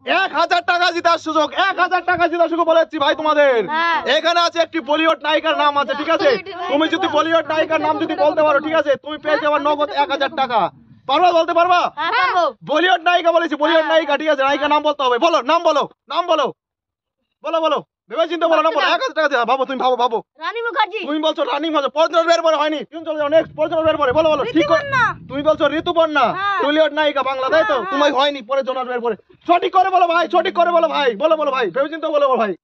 1000 টাকা জেতার সুযোগ, 1000 টাকা জেতার সুযোগ বলেছি ভাই তোমাদের। এখানে আছে একটি বলিউড নায়িকার নাম আছে, ঠিক আছে? তুমি যদি বলিউড নায়িকার নাম যদি বলতে পারো, ঠিক আছে, তুমি পেয়ে যাবে নগদ 1000 টাকা। পারবা? বলতে পারবা? বলিউড নায়িকা বলেছি, বলিউড নায়িকা, ঠিক আছে? নায়িকা নাম বলতে হবে। বলো, নাম বলো, নাম বলো, বলো বলো, ভেবে চিন্তা বলো, নাম বলো। 1000 টাকা দেয়া। ভাবো, তুমি ভাবো, ভাবো। রানী মুখার্জি। তুমি বলছো রানী মুখার্জি, পর্যটন বের পরে হয়নি। তুমি চলে যাও নেক্সট, পর্যটন বের পরে। বলো বলো, ঠিক করে। তুমি বলছো ঋতুপর্ণা, বলিউড নায়িকা, বাংলা, তাই তো? তুমি হয়নি, পর্যটন বের পরে। সঠিক করে বলো ভাই, সঠিক করে বলো ভাই, বলো বলো ভাই, ভেবে চিন্তা বলো ভাই।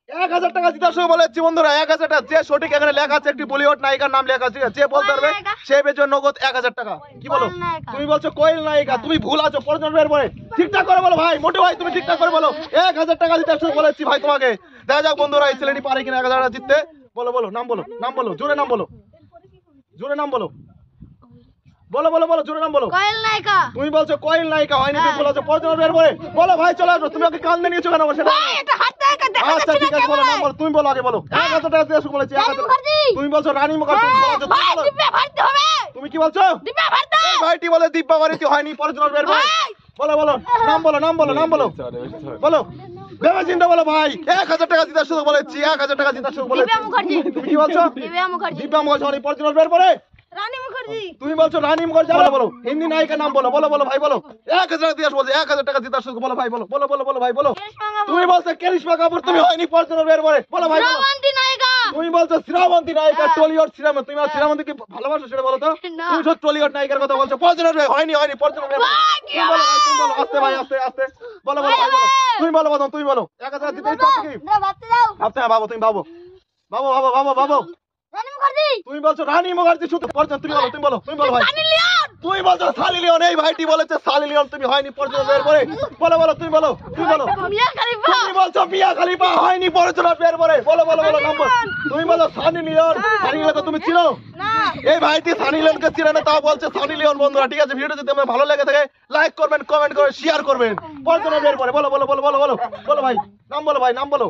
1000 টাকা জেতার সময় বলেছি বন্ধুরা, 1000 টাকা। যে সঠিক এখানে লেখা আছে একটি বলিউড নায়িকার নাম লেখা আছে, যে বলতে পারবে সে পেয়ে নগদ 1000 টাকা। কি বলো? তুমি বলছো কোয়েল নায়িকা, তুমি ভুল আছো, পর্যটন বের পরে। ঠিকঠাক করে বলো ভাই, মোটে ভাই, তুমি ঠিকঠাক করে বলো। 1000 টাকা জেতার সময় বলেছি ভাই তোমাকে। দেখা যাক বন্ধুরা, এই ছেলেটি পারে কিনা 1000 টাকা জিততে। বলো বলো, নাম বলো, নাম বলো, জোরে নাম বলো, জোরে নাম বলো, বলো বলো বলো, জোরে নাম বলো। কোয়েল নায়িকা। তুমি বলছো কোয়েল নায়িকা, হয়নি, তুমি বলেছো পর্যটন বের পরে। বলো ভাই, চলে আসো। তুমি ওকে কান্দে নিয়েছো কেন? সেটা আচ্ছা ঠিক আছে, বলো, নাম বলো। তুমি বলো আগে, বলো। 1000 টাকা দিয়ে শুরু বলেছি, 1000 টাকা। তুমি বলছো রানী মুখার্জি, তুমি কি বলছো? এই ভাইটি বলে দিব্যা ভারতী, হয়নি, পর্যটন বের পরে। বলো বলো, নাম বলো, নাম বলো, নাম বলো, বলো, ভেবে চিন্তা বলো ভাই। 1000 টাকা জেতার সুযোগ বলেছি, 1000 টাকা জেতার সুযোগ বলেছি। তুমি কি বলছো? দিব্যা মুখার্জি, হয়নি, পর্যটন বের পরে। রানী মুখার্জি। তুমি বলছো রানী মুখার্জি, বলো বলো, হিন্দি নায়িকার নাম বলো, বলো বলো ভাই, বলো। 1000 টাকা দিয়ে বলছি, 1000 টাকা জেতার সুযোগ, বলো ভাই, বলো বলো বলো বলো ভাই, বলো। তুমি বলছো করিশ্মা কাপুর, তুমি হয়নি, পর্যটন বের পরে। বলো ভাই, বলো। শ্রাবন্তী নায়িকা। তুমি বলছো শ্রাবন্তী নায়িকা, টলিউড শ্রাবন্তী। তুমি আর শ্রাবন্তী কি ভালোবাসো সেটা বলো তো? তুমি সব টলিউড নায়িকার কথা বলছো, পর্যটন বের হয়নি, হয়নি, পর্যটন বের পরে। তুমি বলো ভাই, তুমি বলো, আস্তে ভাই, আস্তে আস্তে, বলো বলো ভাই, বলো। তুমি বলো, বলো, তুমি বলো। 1000 টাকা দিতে চাও কি? ভাবতে দাও। আচ্ছা ভাবো, তুমি ভাবো, ভাবো ভাবো ভাবো ভাবো। রানী মুখার্জি। তুমি বলছো রানী মুখার্জি, শুধু পর্যটন। তুমি বলো, তুমি বলো, তুমি বলো ভাই। তুমি বলছো সানি লিওন, এই ভাইটি বলেছে সানি লিওন, তুমি হয়নি, পর্যটন বের পরে। বলো বলো, তুমি বলো, তুমি বলো। মিয়া খলিফা। তুমি বলছো মিয়া খলিফা, হয়নি, পর্যটন বের পরে। বলো বলো বলো, নাম বলো। তুমি বলো সানি লিওন, সানি লিওন তুমি চিনো? এই ভাইটি সানি লিওনকে চিনে না, তাও বলছে সানি লিওন। বন্ধুরা, ঠিক আছে, ভিডিওটা যদি তোমার ভালো লেগে থাকে লাইক করবেন, কমেন্ট করবেন, শেয়ার করবেন। পর্যটন বের পরে। বলো বলো বলো বলো বলো, বলো ভাই, নাম বলো ভাই, নাম বলো।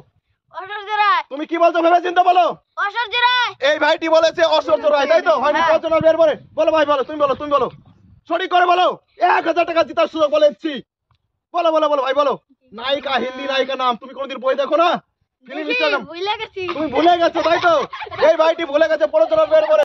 ঐশ্বর্য রায়। তুমি কি বলছো ভেবে চিন্তা বলো। ঐশ্বর্য রায়। এই ভাইটি বলেছে ঐশ্বর্য রায়, তাই তো? হয়নি, পর্যটন বের পরে। বলো ভাই, বলো, তুমি বলো, তুমি বলো, সঠিক করে বলো। 1000 টাকা জেতার সুযোগ বলেছি। বলো বলো বলো ভাই, বলো। নায়িকা, হিন্দি নায়িকা নাম। তুমি কোনদিন বই দেখো না? ফিল্ম ইনস্টাগ্রাম ভুলে গেছি। তুমি ভুলে গেছো, তাই তো? এই ভাইটি ভুলে গেছে, পর্যটন বের পরে।